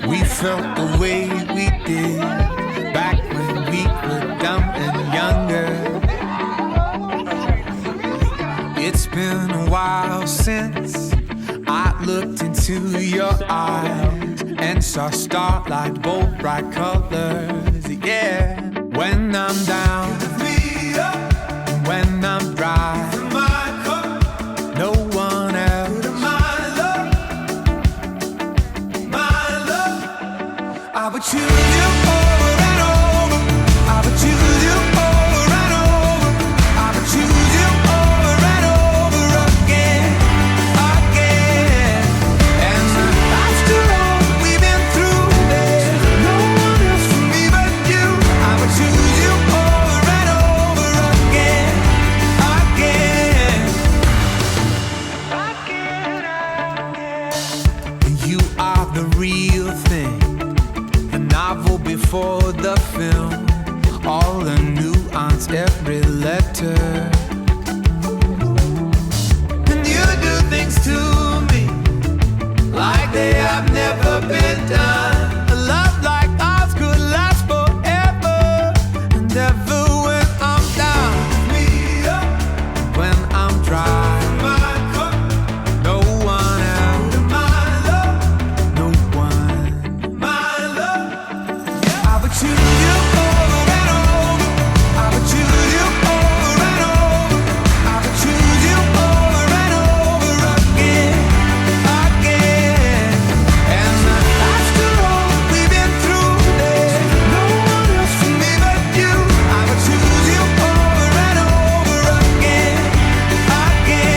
We felt the way we did back when we were dumb and younger. It's been a while since I looked into your eyes and saw starlight, bold, bright colors. Yeah, when I'm down, when I'm dry, no one else. I would choose you over and over. I would choose you over and over. I would choose you over and over again, again. And after all we've been through, there's no one else for me but you. I would choose you over and over again, again, again. You are the real thing, the novel before the film, all the nuance, every letter. And you do things to me like they have never been done. A love like ours could last forever and ever. When I'm down, me up. When I'm dry, my cup. No one else, my love. No one, my love. I would choose you over and over. I would choose you over and over. I would choose you over and over again, again. And after all we've been through, there's no one else for me but you. I would choose you over and over again, again.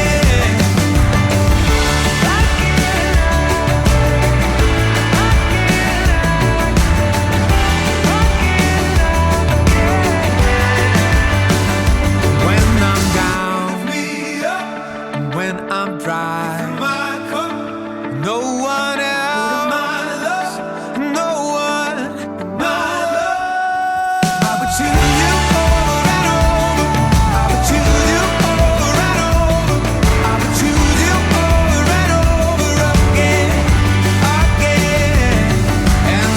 When I'm down, when I'm dry, no one else, no one, my love. I would choose you over and over. I would choose you over and over. I would choose you over and over again, again. And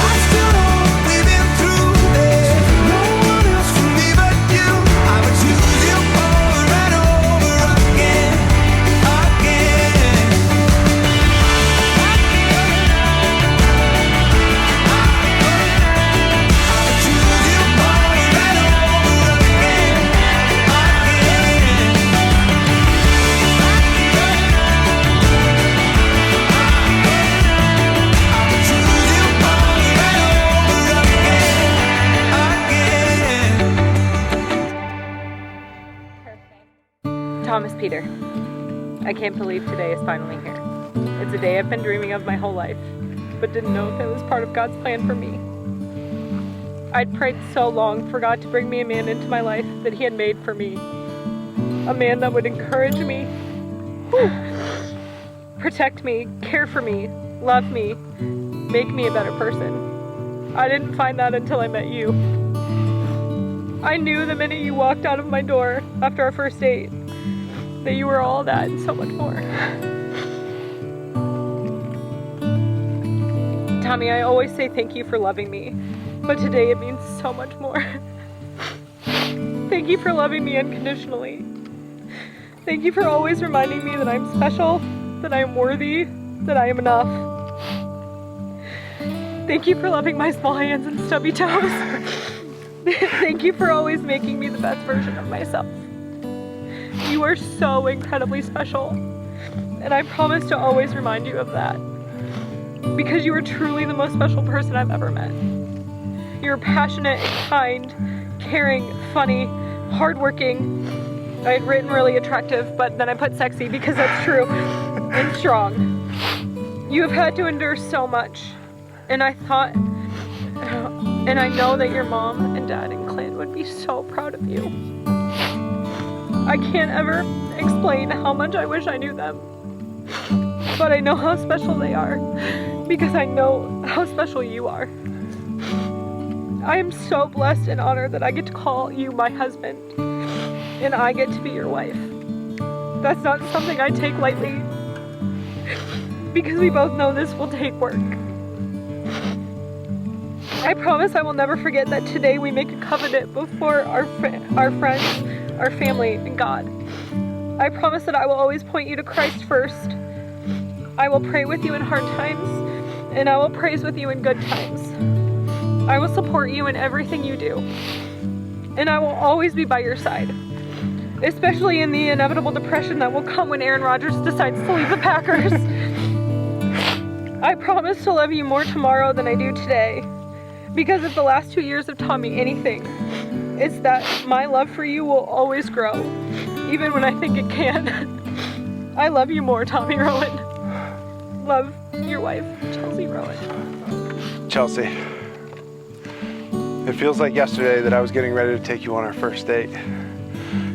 after all we've been through, there's no one else for me but you. I would choose you over and over again, again. Thomas Peter, I can't believe today is finally here. It's a day I've been dreaming of my whole life, but didn't know if it was part of God's plan for me. I'd prayed so long for God to bring me a man into my life that He had made for me. A man that would encourage me, protect me, care for me, love me, make me a better person. I didn't find that until I met you. I knew the minute you walked out of my door after our first date that you were all that and so much more. Tommy, I always say thank you for loving me, but today it means so much more. Thank you for loving me unconditionally. Thank you for always reminding me that I'm special, that I am worthy, that I am enough. Thank you for loving my small hands and stubby toes. Thank you for always making me the best version of myself. You are so incredibly special, and I promise to always remind you of that, because you are truly the most special person I've ever met. You're passionate, kind, caring, funny, hardworking. I had written really attractive, but then I put sexy because that's true, and strong. You have had to endure so much, and I thought, and I know that your mom and dad and Clint would be so proud of you. I can't ever explain how much I wish I knew them, but I know how special they are because I know how special you are. I am so blessed and honored that I get to call you my husband and I get to be your wife. That's not something I take lightly because we both know this will take work. I promise I will never forget that today we make a covenant before our friends, our family, and God. I promise that I will always point you to Christ first. I will pray with you in hard times, and I will praise with you in good times. I will support you in everything you do, and I will always be by your side, especially in the inevitable depression that will come when Aaron Rodgers decides to leave the Packers. I promise to love you more tomorrow than I do today, because if the last 2 years have taught me anything, it's that my love for you will always grow, even when I think it can't. I love you more, Tommy Rowan. Love, your wife, Chelsie Rowan. Chelsie, it feels like yesterday that I was getting ready to take you on our first date.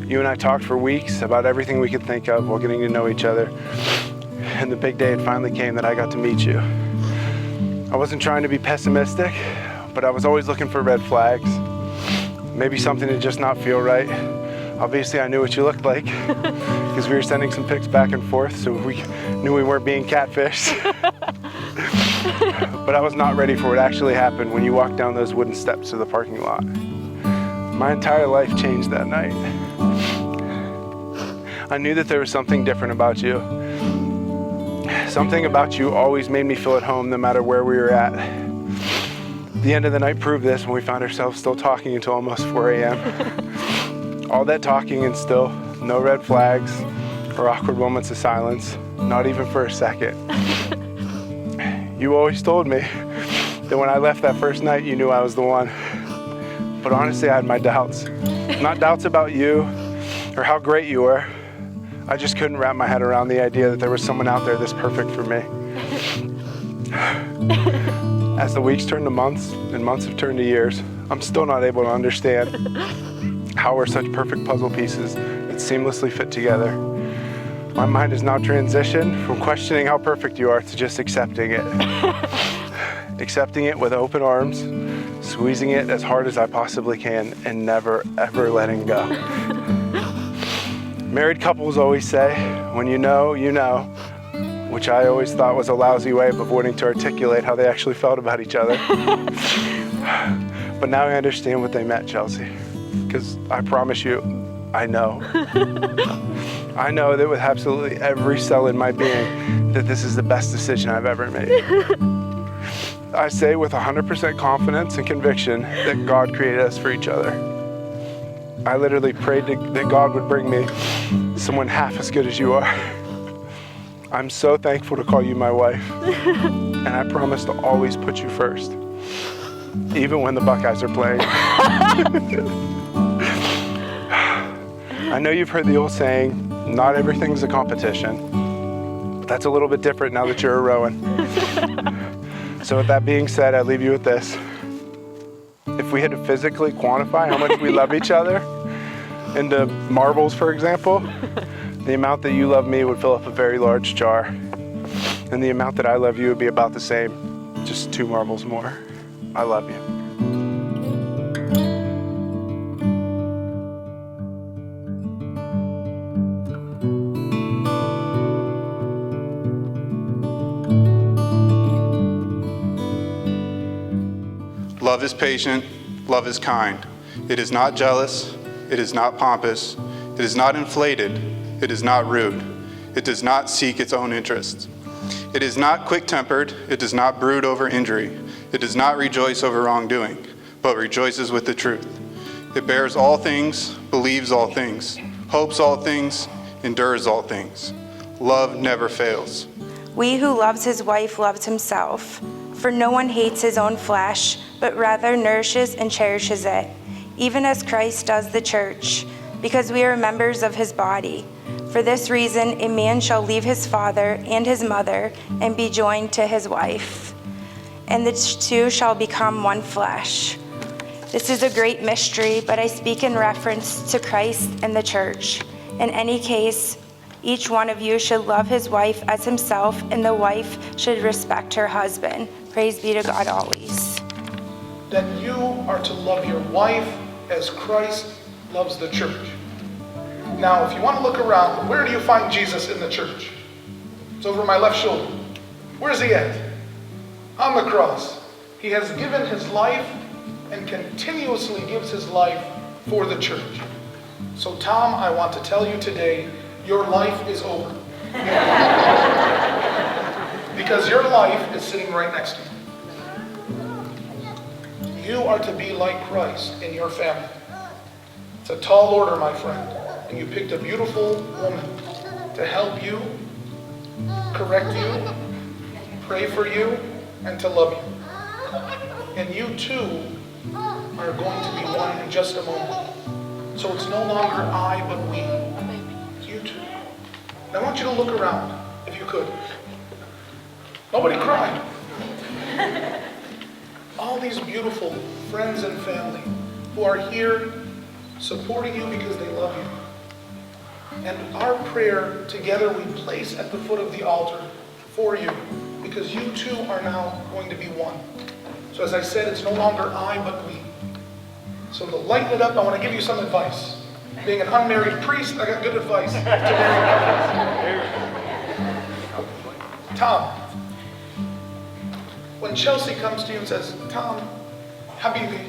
You and I talked for weeks about everything we could think of while getting to know each other. And the big day it finally came that I got to meet you. I wasn't trying to be pessimistic, but I was always looking for red flags. Maybe something did just not feel right. Obviously I knew what you looked like because we were sending some pics back and forth, so we knew we weren't being catfished. But I was not ready for what actually happened when you walked down those wooden steps to the parking lot. My entire life changed that night. I knew that there was something different about you. Something about you always made me feel at home no matter where we were at. The end of the night proved this when we found ourselves still talking until almost 4 a.m. All that talking and still no red flags or awkward moments of silence, not even for a second. You always told me that when I left that first night, you knew I was the one. But honestly, I had my doubts. Not doubts about you or how great you were. I just couldn't wrap my head around the idea that there was someone out there this perfect for me. As the weeks turn to months and months have turned to years, I'm still not able to understand how we're such perfect puzzle pieces that seamlessly fit together. My mind has now transitioned from questioning how perfect you are to just accepting it. Accepting it with open arms, squeezing it as hard as I possibly can, and never, ever letting go. Married couples always say, when you know, you know, which I always thought was a lousy way of avoiding to articulate how they actually felt about each other. But now I understand what they meant, Chelsie, because I promise you, I know. I know that with absolutely every cell in my being that this is the best decision I've ever made. I say with 100% confidence and conviction that God created us for each other. I literally prayed that God would bring me someone half as good as you are. I'm so thankful to call you my wife, and I promise to always put you first, even when the Buckeyes are playing. I know you've heard the old saying, not everything's a competition, but that's a little bit different now that you're a Rowan. So with that being said, I leave you with this. If we had to physically quantify how much we love each other into marbles, for example, the amount that you love me would fill up a very large jar. And the amount that I love you would be about the same, just 2 marbles more. I love you. Love is patient, love is kind. It is not jealous, it is not pompous, it is not inflated, it is not rude. It does not seek its own interests. It is not quick-tempered, it does not brood over injury. It does not rejoice over wrongdoing, but rejoices with the truth. It bears all things, believes all things, hopes all things, endures all things. Love never fails. We who loves his wife loves himself. For no one hates his own flesh, but rather nourishes and cherishes it, even as Christ does the church, because we are members of his body. For this reason, a man shall leave his father and his mother and be joined to his wife, and the two shall become one flesh. This is a great mystery, but I speak in reference to Christ and the church. In any case, each one of you should love his wife as himself, and the wife should respect her husband. Praise be to God always. That you are to love your wife as Christ loves the church. Now, if you want to look around, where do you find Jesus in the church? It's over my left shoulder. Where's he at? On the cross. He has given his life and continuously gives his life for the church. So Tom, I want to tell you today, your life is over. Because your life is sitting right next to you. You are to be like Christ in your family. It's a tall order, my friend. And you picked a beautiful woman to help you, correct you, pray for you, and to love you. And you too are going to be one in just a moment. So it's no longer I, but we. It's you two. And I want you to look around, if you could. Nobody cried. All these beautiful friends and family who are here supporting you because they love you. And our prayer together we place at the foot of the altar for you because you two are now going to be one. So as I said, it's no longer I, but we. So to lighten it up, I want to give you some advice. Being an unmarried priest, I got good advice to married couples. Tom, when Chelsea comes to you and says, Tom, Habibi,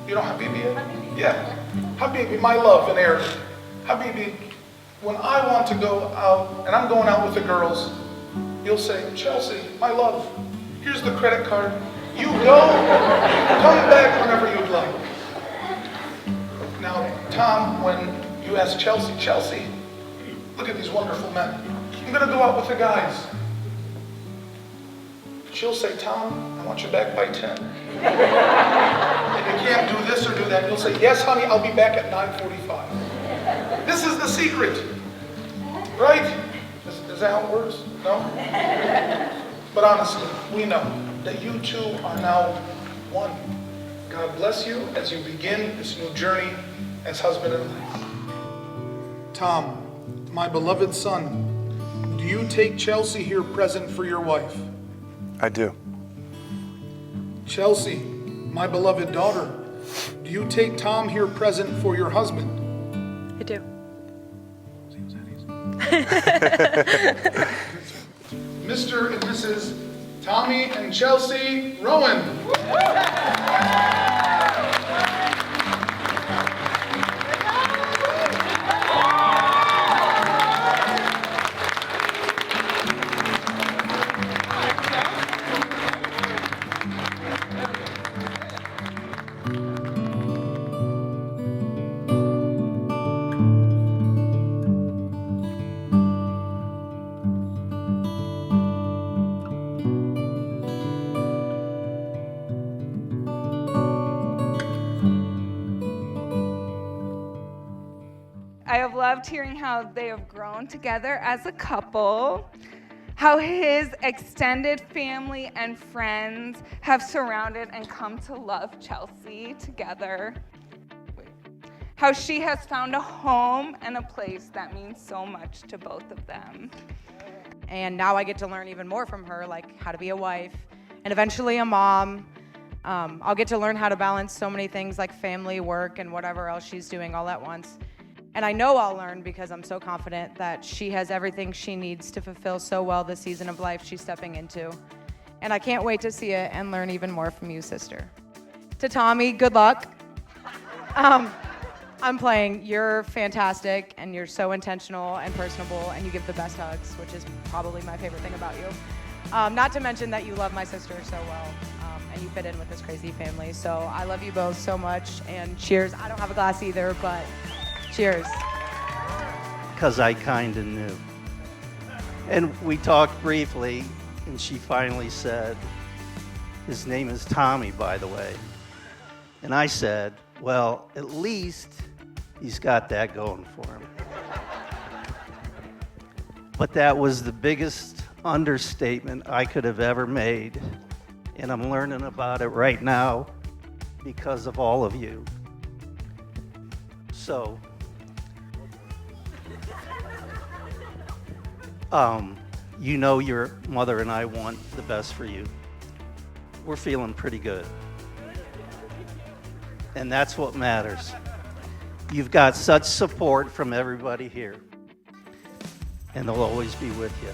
you know Habibi yet? Yeah. Habibi, my love in Arabic. Habibi, when I want to go out, and I'm going out with the girls, you'll say, Chelsea, my love, here's the credit card. You go, come back whenever you'd like. Now, Tom, when you ask Chelsea, Chelsea, look at these wonderful men. I'm going to go out with the guys. She'll say, Tom, I want you back by 10. If you can't do this or do that, you'll say, yes, honey, I'll be back at 9:45. This is the secret, right? Is that how it works? No? But honestly, we know that you two are now one. God bless you as you begin this new journey as husband and wife. Tom, my beloved son, do you take Chelsea here present for your wife? I do. Chelsea, my beloved daughter, do you take Tom here present for your husband? I do. Seems that easy. Mr. and Mrs. Tommy and Chelsea Rowan. I have loved hearing how they have grown together as a couple, how his extended family and friends have surrounded and come to love Chelsea together, how she has found a home and a place that means so much to both of them. And now I get to learn even more from her, like how to be a wife and eventually a mom. I'll get to learn how to balance so many things like family, work, and whatever else she's doing all at once. And I know I'll learn because I'm so confident that she has everything she needs to fulfill so well the season of life she's stepping into. And I can't wait to see it and learn even more from you, sister. To Tommy, good luck. I'm playing. You're fantastic, and you're so intentional and personable, and you give the best hugs, which is probably my favorite thing about you. Not to mention that you love my sister so well, and you fit in with this crazy family. So I love you both so much, and cheers. I don't have a glass either, but cheers. Because I kind of knew. And we talked briefly, and she finally said, his name is Tommy, by the way. And I said, well, at least he's got that going for him. But that was the biggest understatement I could have ever made. And I'm learning about it right now because of all of you. So, you know your mother and I want the best for you. We're feeling pretty good. And that's what matters. You've got such support from everybody here. And they'll always be with you.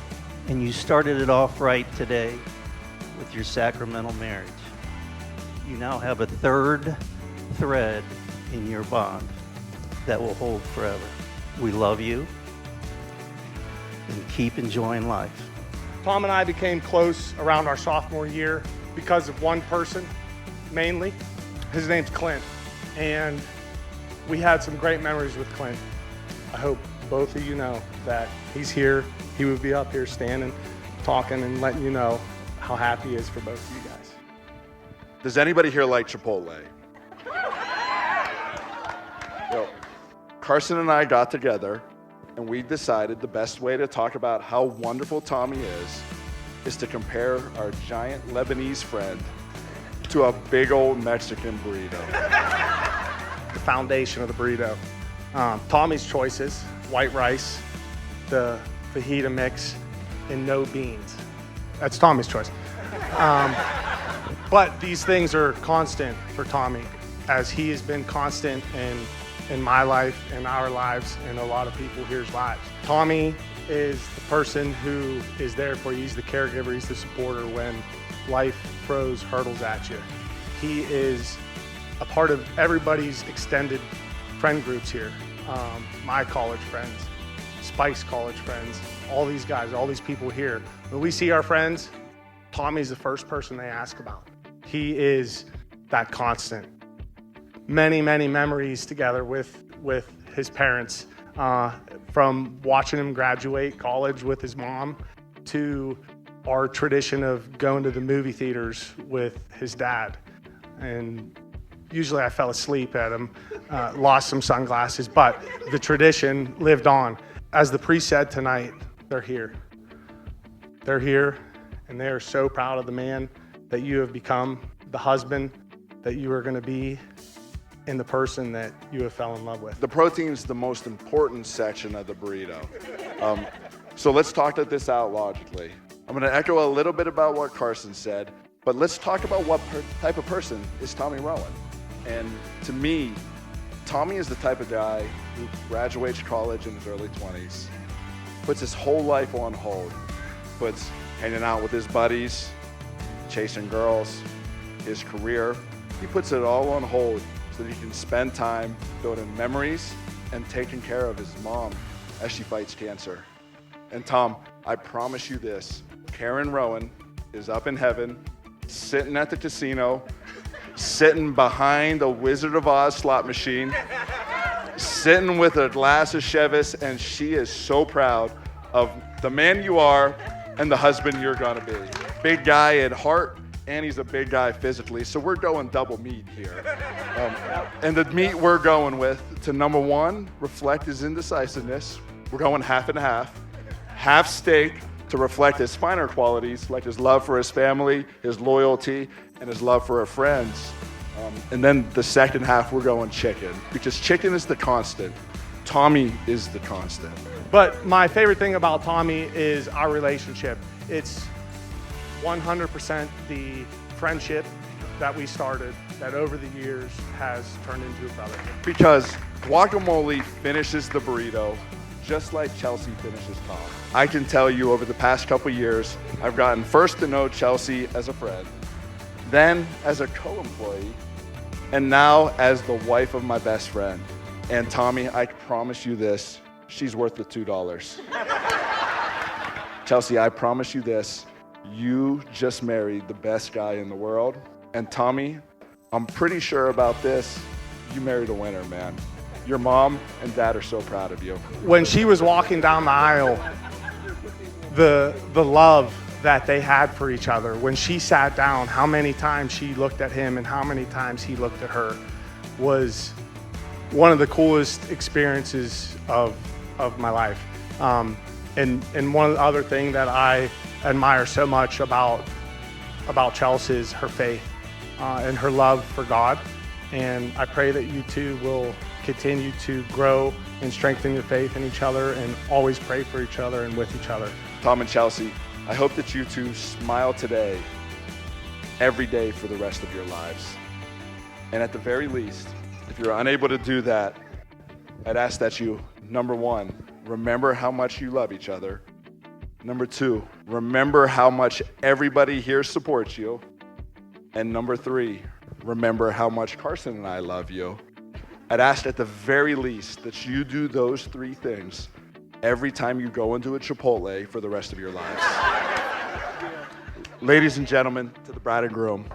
And you started it off right today with your sacramental marriage. you now have a third thread in your bond that will hold forever. We love you, and keep enjoying life. Tom and I became close around our sophomore year because of one person, mainly. His name's Clint, and we had some great memories with Clint. I hope both of you know that he's here. He would be up here standing, talking, and letting you know how happy he is for both of you guys. Does anybody here like Chipotle? Well, Carson and I got together and we decided the best way to talk about how wonderful Tommy is to compare our giant Lebanese friend to a big old Mexican burrito. The foundation of the burrito. Tommy's choices: white rice, the fajita mix, and no beans. That's Tommy's choice. But these things are constant for Tommy, as he has been constant in my life, in our lives, and a lot of people here's lives. Tommy is the person who is there for you. He's the caregiver, he's the supporter when life throws hurdles at you. He is a part of everybody's extended friend groups here. My college friends, Spike's college friends, all these guys, all these people here. When we see our friends, Tommy's the first person they ask about. He is that constant. Many, many memories together with his parents, from watching him graduate college with his mom to our tradition of going to the movie theaters with his dad. And usually I fell asleep at him, lost some sunglasses, but the tradition lived on. As the priest said tonight, they're here. They're here, and they are so proud of the man that you have become, the husband that you are going to be, and the person that you have fell in love with. The protein's the most important section of the burrito. So let's talk this out logically. I'm going to echo a little bit about what Carson said, but let's talk about what type of person is Tommy Rowan. And to me, Tommy is the type of guy who graduates college in his early 20s, puts his whole life on hold, puts hanging out with his buddies, chasing girls, his career. He puts it all on hold so that he can spend time building memories and taking care of his mom as she fights cancer. And Tom, I promise you this, Karen Rowan is up in heaven, sitting at the casino, sitting behind a Wizard of Oz slot machine, sitting with a glass of Chivas, and she is so proud of the man you are and the husband you're gonna be. Big guy at heart, and he's a big guy physically, so we're going double meat here. And the meat we're going with, to number one, reflect his indecisiveness. We're going half and half steak to reflect his finer qualities, like his love for his family, his loyalty, and his love for our friends. And then the second half, we're going chicken, because chicken is the constant. Tommy is the constant. But my favorite thing about Tommy is our relationship. It's 100% the friendship that we started that over the years has turned into a brotherhood. Because guacamole finishes the burrito just like Chelsie finishes Tom. I can tell you over the past couple years, I've gotten first to know Chelsie as a friend, then as a co-employee, and now as the wife of my best friend. And Tommy, I promise you this, she's worth the $2. Chelsie, I promise you this, you just married the best guy in the world. And Tommy, I'm pretty sure about this, you married a winner, man. Your mom and dad are so proud of you. When she was walking down the aisle, the love that they had for each other, when she sat down, how many times she looked at him and how many times he looked at her, was one of the coolest experiences of my life. And one other thing that I admire so much about Chelsie is her faith and her love for God. And I pray that you two will continue to grow and strengthen your faith in each other and always pray for each other and with each other. Tom and Chelsie, I hope that you two smile today, every day for the rest of your lives. And at the very least, if you're unable to do that, I'd ask that you, number one, remember how much you love each other. Number two, remember how much everybody here supports you. And number three, remember how much Carson and I love you, I'd ask at the very least that you do those 3 things every time you go into a Chipotle for the rest of your lives. Ladies and gentlemen, to the bride and groom,